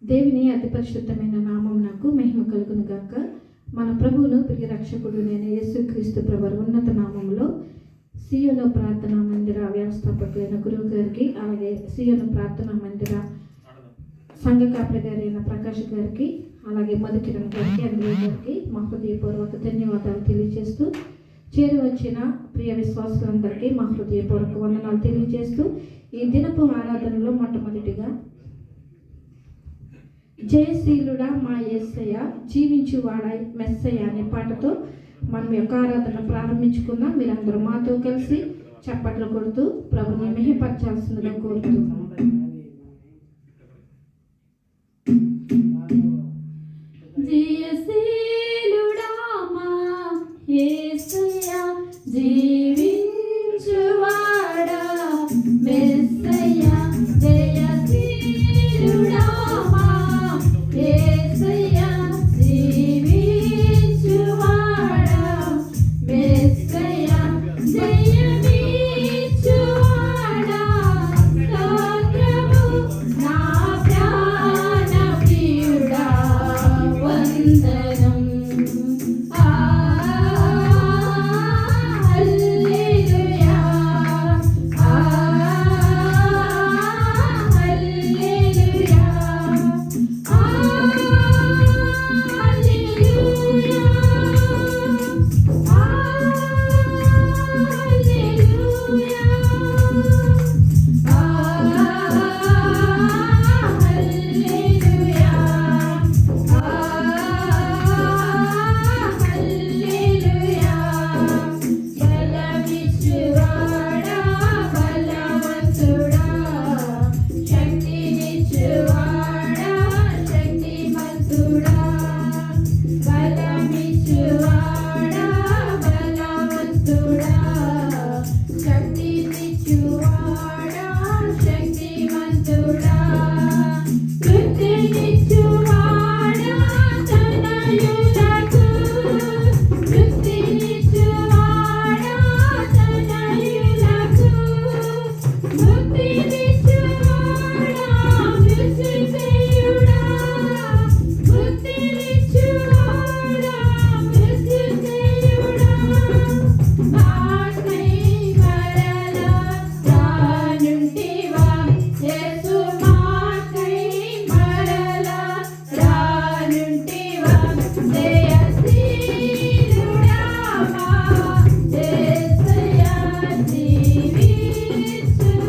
దేవుని అతి పరిశుద్ధమైన నామం నాకు మహిమ కలుగును గాక. మన ప్రభువును ప్రియ రక్షకుడు నేను యేసుక్రీస్తు ప్రభువు ఉన్నత నామంలో సియోను ప్రార్థనా మందిర వ్యవస్థాపకులైన గురువు గారికి, అలాగే సియోను ప్రార్థనా మందిర సంఘ కాపరి గారైన ప్రకాష్ గారికి, అలాగే మధుకిరణ్ గారికి, అంద్రే గారికి మా హృదయపూర్వక ధన్యవాదాలు తెలియజేస్తూ, చేరి వచ్చిన ప్రియ విశ్వాసులందరికీ మా హృదయపూర్వక వందనాలు తెలియజేస్తూ, ఈ దినపు ఆరాధనలో మొట్టమొదటిగా జయశీలుడా మా యేసయ్య జీవించువాడా మెస్సయ్య అనే పాటతో మనం యొక్క ఆరాధన ప్రారంభించుకుందాం. మీరందరూ మాతో కలిసి చప్పట్లు కొడుతూ ప్రభుని మహిమపరచాల్సిందిగా కోరుతున్నాం. జయశీలుడా మా యేసయ్య జీవించువాడా మెస్సయ్య, జయశీలుడా మా యేసయ్య జీవించువాడా మెస్సయ్య, జయమిచ్చువాడా స్తోత్రము నా ప్రాణ ప్రియుడా వందనం. హల్లెలూయా హల్లెలూయా బలమిచ్చువాడా బలవంతుడా, శక్తినిచ్చువాడా శక్తిమంతుడా, బలమిచ్చువాడా బలవంతుడా, శక్తినిచ్చువాడా శక్తిమంతుడా, తృప్తినిచ్చువాడా తనయులకు, తృప్తినిచ్చువాడా తనయులకు,